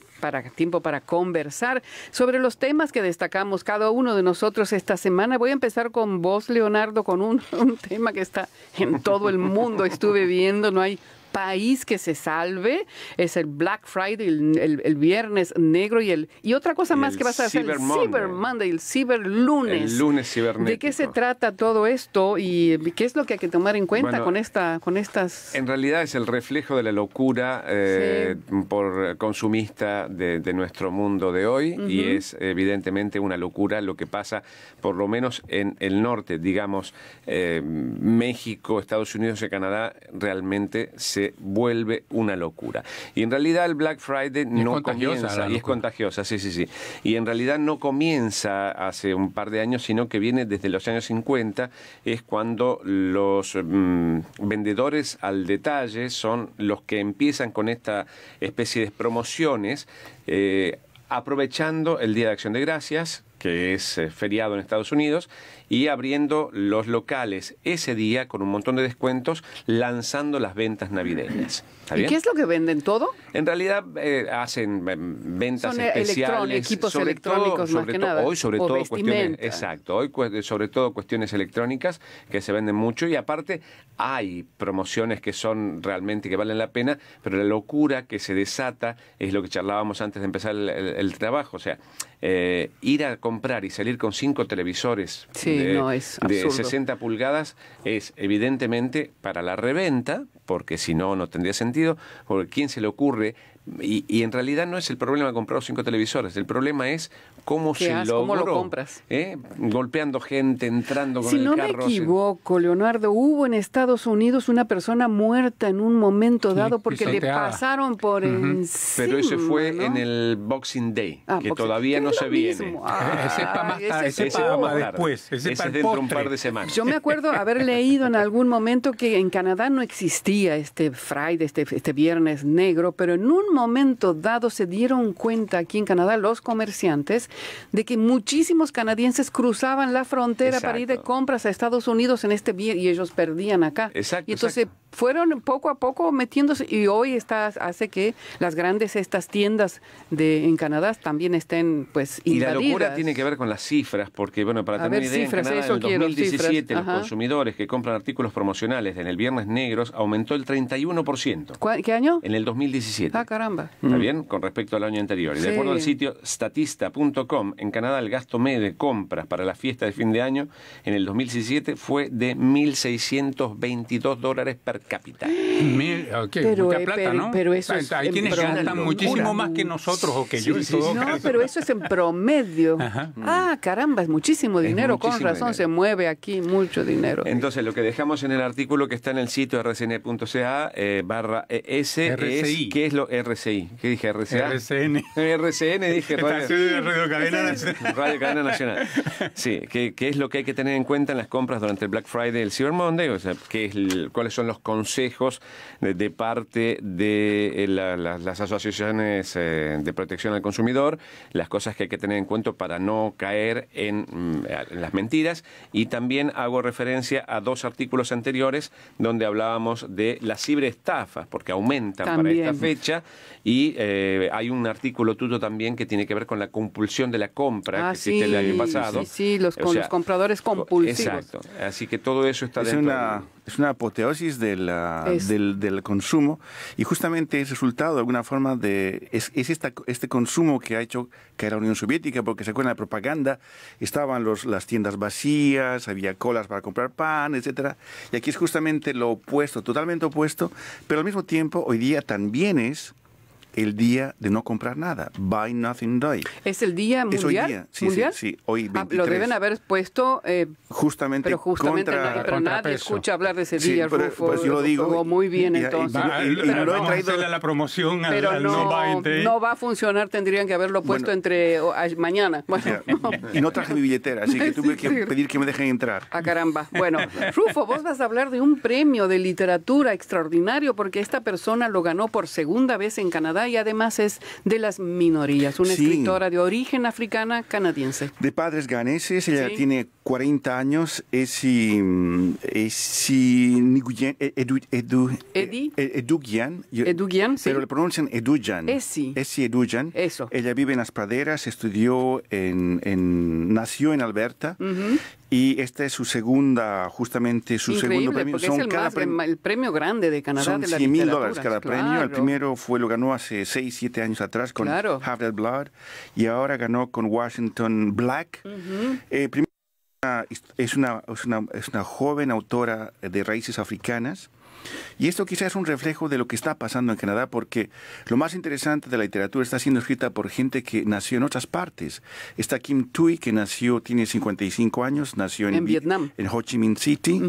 Speaker 2: tiempo para conversar sobre los temas que destacamos cada uno de nosotros esta semana. Voy a empezar con vos, Leonardo, con un tema que está en todo el mundo. Estuve viendo, no hay país que se salve, es el Black Friday, el viernes negro y otra cosa más que vas a hacer, el Cyber Monday, el Cyber Lunes.
Speaker 4: El lunes cibernético.
Speaker 2: ¿De qué se trata todo esto y qué es lo que hay que tomar en cuenta con estas?
Speaker 4: En realidad es el reflejo de la locura por consumista de nuestro mundo de hoy y es evidentemente una locura lo que pasa, por lo menos en el norte, digamos, México, Estados Unidos y Canadá, realmente se vuelve una locura. Y en realidad el Black Friday no comienza, y es contagiosa, sí. Y en realidad no comienza hace un par de años, sino que viene desde los años 50, es cuando los vendedores al detalle son los que empiezan con esta especie de promociones, aprovechando el Día de Acción de Gracias, que es feriado en Estados Unidos, y abriendo los locales ese día con un montón de descuentos, lanzando las ventas navideñas.
Speaker 2: ¿Y qué es lo que venden todo?
Speaker 4: En realidad hacen ventas especiales,
Speaker 2: equipos electrónicos más que nada.
Speaker 4: Hoy sobre todo cuestiones, exacto, hoy sobre todo cuestiones electrónicas que se venden mucho y aparte hay promociones que son realmente que valen la pena, pero la locura que se desata es lo que charlábamos antes de empezar el trabajo, o sea, ir a comprar y salir con 5 televisores de 60 pulgadas es evidentemente para la reventa, porque si no, no tendría sentido, porque ¿quién se le ocurre? Y en realidad no es el problema de comprar 5 televisores, el problema es cómo se logró.
Speaker 2: ¿Cómo lo compras?
Speaker 4: Golpeando gente, entrando con el carro.
Speaker 2: Si no me equivoco, Leonardo, hubo en Estados Unidos una persona muerta en un momento dado porque le pasaron por encima.
Speaker 4: Pero ese fue en el Boxing Day, que todavía no se viene.
Speaker 3: Ese para después.
Speaker 4: Ese es dentro de un par de semanas.
Speaker 2: Yo me acuerdo haber leído en algún momento que en Canadá no existía este Friday, este viernes negro, pero en un momento dado se dieron cuenta aquí en Canadá los comerciantes de que muchísimos canadienses cruzaban la frontera para ir de compras a Estados Unidos en este viernes y ellos perdían acá. Y entonces fueron poco a poco metiéndose y hoy hace que las grandes estas tiendas en Canadá también estén pues invadidas.
Speaker 4: Y la locura tiene que ver con las cifras, porque bueno, para tener una idea, en Canadá en el 2017 los consumidores que compran artículos promocionales en el Viernes Negros aumentó el 31%.
Speaker 2: ¿Qué año?
Speaker 4: En el 2017.
Speaker 2: Ah, caramba.
Speaker 4: ¿Está bien? Con respecto al año anterior. Y de acuerdo al sitio statista.com, en Canadá el gasto medio de compras para la fiesta de fin de año en el 2017 fue de $1,622 per cápita.
Speaker 3: Mucha plata, ¿no?
Speaker 2: Pero eso es
Speaker 3: hay quienes gastan muchísimo más que nosotros o que yo.
Speaker 2: No, pero eso es en promedio. Caramba, es muchísimo dinero. Con razón se mueve aquí mucho dinero.
Speaker 4: Entonces, lo que dejamos en el artículo que está en el sitio rcn.ca/es es ¿qué es lo RCI? ¿Qué dije? ¿RCA?
Speaker 3: RCN.
Speaker 4: RCN, dije.
Speaker 3: Radio
Speaker 4: Cadena Nacional. Sí, ¿qué es lo que hay que tener en cuenta en las compras durante el Black Friday y el Cyber Monday? O sea, ¿cuáles son los consejos de parte de las asociaciones de protección al consumidor? Las cosas que hay que tener en cuenta para no caer en las mentiras. Y también hago referencia a 2 artículos anteriores donde hablábamos de las ciberestafas, porque aumentan también para esta fecha. Y hay un artículo tuyo también que tiene que ver con la compulsión de la compra que existe el año pasado.
Speaker 2: Los compradores compulsivos.
Speaker 4: Exacto. Así que todo eso está dentro.
Speaker 1: apoteosis del consumo, y justamente es resultado de alguna forma este consumo que ha hecho caer la Unión Soviética, porque se acuerdan de la propaganda, estaban las tiendas vacías, había colas para comprar pan, etcétera, y aquí es justamente lo opuesto, totalmente opuesto, pero al mismo tiempo hoy día también es el día de no comprar nada. Buy Nothing Day.
Speaker 2: ¿Es el día mundial?
Speaker 1: Es hoy día. Sí,
Speaker 2: ¿Mundial?
Speaker 1: Sí, hoy 23.
Speaker 2: Lo deben haber puesto...
Speaker 1: justamente
Speaker 2: pero nadie escucha hablar de ese día,
Speaker 1: Rufo. Pues yo lo digo.
Speaker 2: Muy bien, entonces.
Speaker 3: Vamos a hacerle la promoción al No Buy Day.
Speaker 2: No va a funcionar, tendrían que haberlo puesto mañana. Bueno,
Speaker 1: y no traje mi billetera, así que tuve que pedir que me dejen entrar.
Speaker 2: Ah, caramba. Bueno, Rufo, vos vas a hablar de un premio de literatura extraordinario, porque esta persona lo ganó por segunda vez en Canadá y además es de las minorías, una escritora de origen africana canadiense.
Speaker 1: De padres ganeses, ella tiene 40 años, Eduguian,
Speaker 2: sí.
Speaker 1: Pero le pronuncian Eduguian.
Speaker 2: Essi
Speaker 1: Eduguian.
Speaker 2: Eso.
Speaker 1: Ella vive en Las Praderas, nació en Alberta. Y esta es su segundo premio.
Speaker 2: Porque es el premio grande de Canadá.
Speaker 1: Son
Speaker 2: de la literatura.
Speaker 1: $100,000 cada premio. El primero lo ganó hace 6, 7 años atrás con Have That Blood, y ahora ganó con Washington Black. Primero es una joven autora de raíces africanas. Y esto quizás es un reflejo de lo que está pasando en Canadá, porque lo más interesante de la literatura está siendo escrita por gente que nació en otras partes. Está Kim Thuy, que tiene 55 años, nació en
Speaker 2: Vietnam,
Speaker 1: en Ho Chi Minh City.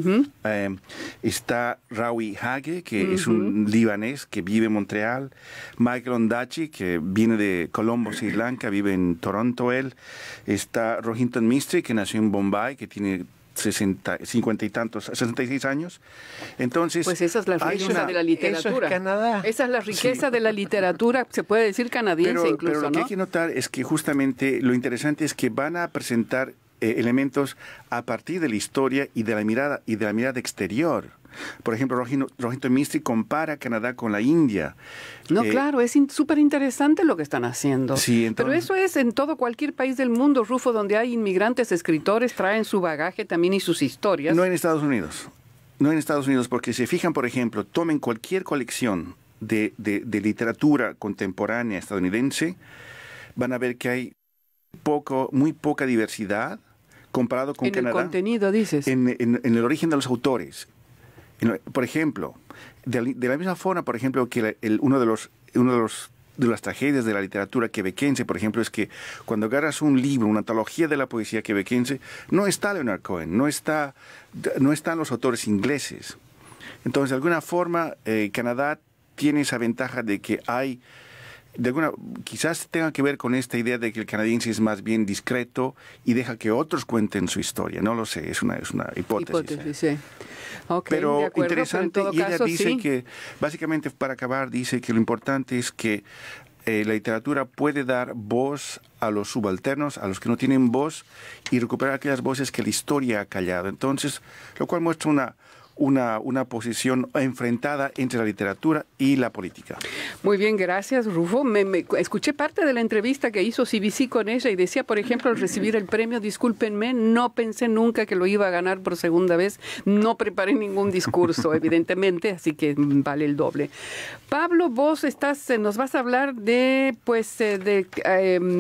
Speaker 1: Está Rawi Hage, que es un libanés que vive en Montreal. Michael Ondaatje, que viene de Colombo, Sri Lanka, vive en Toronto él. Está Rohinton Mistry, que nació en Bombay, que tiene 66 años. Entonces,
Speaker 2: pues esa es la riqueza de la literatura.
Speaker 4: Eso es Canadá.
Speaker 2: Esa es la riqueza de la literatura, se puede decir canadiense incluso,
Speaker 1: pero lo que hay que notar es que justamente lo interesante es que van a presentar elementos a partir de la historia y de la mirada exterior. Por ejemplo, Rohinton Mistry compara Canadá con la India.
Speaker 2: Claro, es súper interesante lo que están haciendo.
Speaker 1: Sí, entonces,
Speaker 2: pero eso es en cualquier país del mundo, Rufo, donde hay inmigrantes, escritores, traen su bagaje también y sus historias.
Speaker 1: No en Estados Unidos. No en Estados Unidos, porque si se fijan, por ejemplo, tomen cualquier colección de literatura contemporánea estadounidense, van a ver que hay muy poca diversidad comparado con Canadá.
Speaker 2: En el contenido, dices.
Speaker 1: En el origen de los autores. Por ejemplo, de la misma forma, por ejemplo, que uno de las tragedias de la literatura quebequense, por ejemplo, es que cuando agarras un libro, una antología de la poesía quebequense, no está Leonard Cohen, no están los autores ingleses. Entonces, de alguna forma, Canadá tiene esa ventaja de que hay... quizás tenga que ver con esta idea de que el canadiense es más bien discreto y deja que otros cuenten su historia. No lo sé, es una hipótesis.
Speaker 2: Sí. Okay,
Speaker 1: pero
Speaker 2: de acuerdo,
Speaker 1: interesante,
Speaker 2: pero en todo
Speaker 1: y ella
Speaker 2: caso,
Speaker 1: dice que, básicamente para acabar, dice que lo importante es que la literatura puede dar voz a los subalternos, a los que no tienen voz, y recuperar aquellas voces que la historia ha callado. Entonces, lo cual muestra una posición enfrentada entre la literatura y la política.
Speaker 2: Muy bien, gracias, Rufo. Me escuché parte de la entrevista que hizo CBC con ella y decía, por ejemplo, al recibir el premio, discúlpenme, no pensé nunca que lo iba a ganar por segunda vez, no preparé ningún discurso, evidentemente, así que vale el doble. Pablo, vos nos vas a hablar de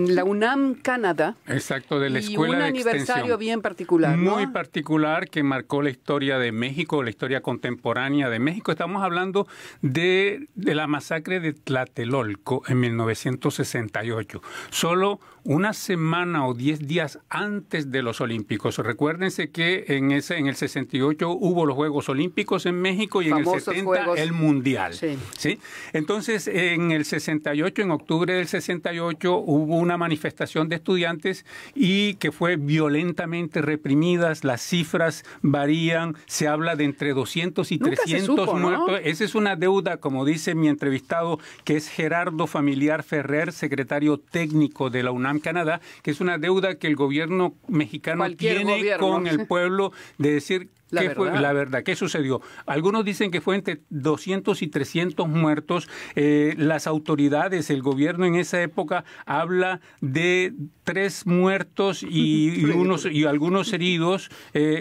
Speaker 2: la UNAM Canadá.
Speaker 3: Exacto, de la Escuela de Extensión.
Speaker 2: Y un aniversario bien particular, ¿no?
Speaker 3: Muy particular que marcó la historia de México, la historia contemporánea de México. Estamos hablando de la masacre de Tlatelolco en 1968. Solo una semana o 10 días antes de los Olímpicos. Recuérdense que en el 68 hubo los Juegos Olímpicos en México y famosos en el 70 el Mundial. ¿Sí? Entonces, en el 68, en octubre del 68, hubo una manifestación de estudiantes y que fue violentamente reprimidas. Las cifras varían. Se habla de entre 200 y 300 muertos. ¿No? Esa es una deuda, como dice mi entrevistado, que es Gerardo Familiar Ferrer, secretario técnico de la UNAM Canadá, que es una deuda que el gobierno mexicano tiene con el pueblo, de decir la verdad, ¿qué sucedió? Algunos dicen que fue entre 200 y 300 muertos. Las autoridades, el gobierno en esa época habla de 3 muertos y algunos heridos,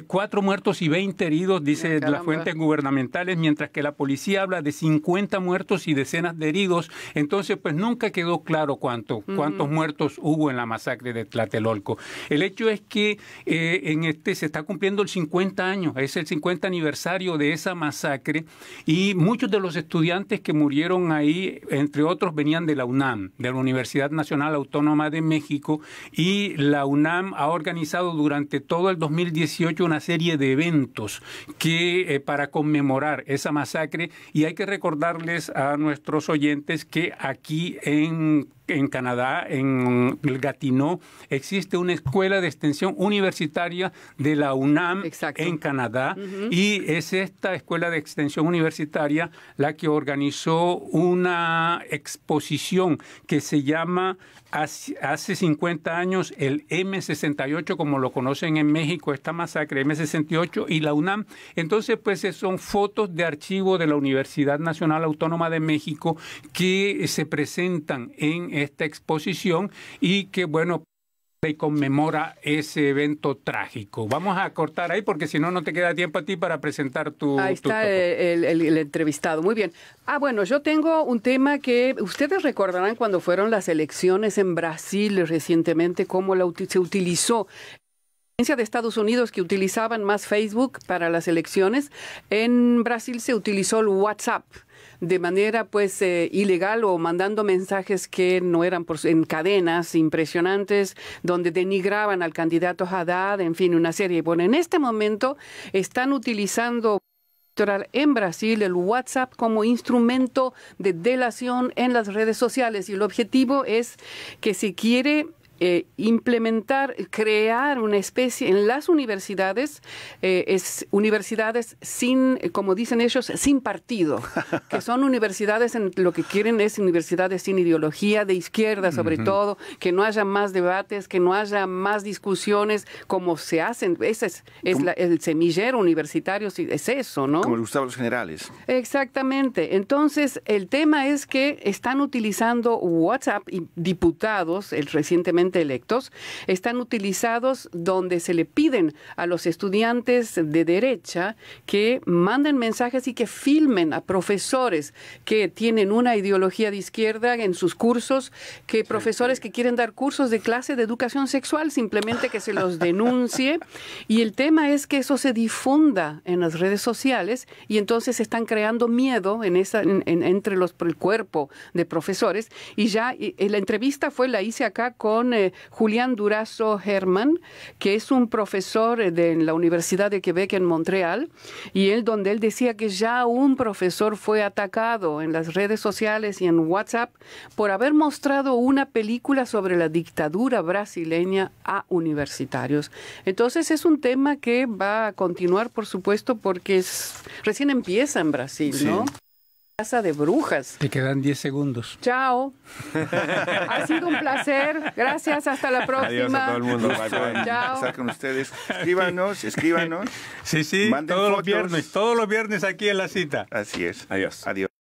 Speaker 3: 4 muertos y 20 heridos, dice las fuentes gubernamentales, mientras que la policía habla de 50 muertos y decenas de heridos. Entonces, pues nunca quedó claro cuántos muertos hubo en la masacre de Tlatelolco. El hecho es que se está cumpliendo el 50 años, es el 50 aniversario de esa masacre, y muchos de los estudiantes que murieron ahí, entre otros, venían de la UNAM, de la Universidad Nacional Autónoma de México, y la UNAM ha organizado durante todo el 2018 una serie de eventos para conmemorar esa masacre, y hay que recordarles a nuestros oyentes que aquí en Canadá, en Gatineau, existe una escuela de extensión universitaria de la UNAM en Canadá, y es esta escuela de extensión universitaria la que organizó una exposición que se llama hace 50 años el M68, como lo conocen en México, esta masacre M68, y la UNAM. Entonces, pues son fotos de archivo de la Universidad Nacional Autónoma de México que se presentan en esta exposición y que, bueno, y conmemora ese evento trágico. Vamos a cortar ahí porque si no, no te queda tiempo a ti para presentar tu...
Speaker 2: Ahí está el entrevistado. Muy bien. Bueno, yo tengo un tema que ustedes recordarán cuando fueron las elecciones en Brasil recientemente, cómo se utilizó de Estados Unidos, que utilizaban más Facebook para las elecciones. En Brasil se utilizó el WhatsApp de manera pues ilegal, o mandando mensajes que no eran en cadenas impresionantes donde denigraban al candidato Haddad, en fin, una serie. Bueno, en este momento están utilizando en Brasil el WhatsApp como instrumento de delación en las redes sociales, y el objetivo es que se quiere crear una especie en las universidades, universidades sin, como dicen ellos, sin partido, que son universidades, lo que quieren es universidades sin ideología, de izquierda sobre todo, que no haya más debates, que no haya más discusiones como se hacen. Ese es el semillero universitario, es eso, ¿no?
Speaker 1: Como le gustaban los generales.
Speaker 2: Exactamente. Entonces, el tema es que están utilizando WhatsApp, y diputados, recientemente electos, están utilizados donde se le piden a los estudiantes de derecha que manden mensajes y que filmen a profesores que tienen una ideología de izquierda en sus cursos, que profesores que quieren dar cursos de clase de educación sexual, simplemente que se los denuncie. Y el tema es que eso se difunda en las redes sociales, y entonces están creando miedo entre el cuerpo de profesores. Y la entrevista la hice acá con Julián Durazo Herman, que es un profesor de la Universidad de Quebec en Montreal, y donde él decía que ya un profesor fue atacado en las redes sociales y en WhatsApp por haber mostrado una película sobre la dictadura brasileña a universitarios. Entonces es un tema que va a continuar, por supuesto, porque recién empieza en Brasil, ¿no? Casa de brujas.
Speaker 3: Te quedan 10 segundos.
Speaker 2: Chao. Ha sido un placer. Gracias. Hasta la próxima.
Speaker 4: Adiós a todo el mundo.
Speaker 2: Chao.
Speaker 1: Estar con ustedes. Escríbanos.
Speaker 3: Sí.
Speaker 1: Manden
Speaker 3: Todos
Speaker 1: fotos.
Speaker 3: los viernes aquí en la cita.
Speaker 1: Así es.
Speaker 4: Adiós.
Speaker 1: Adiós.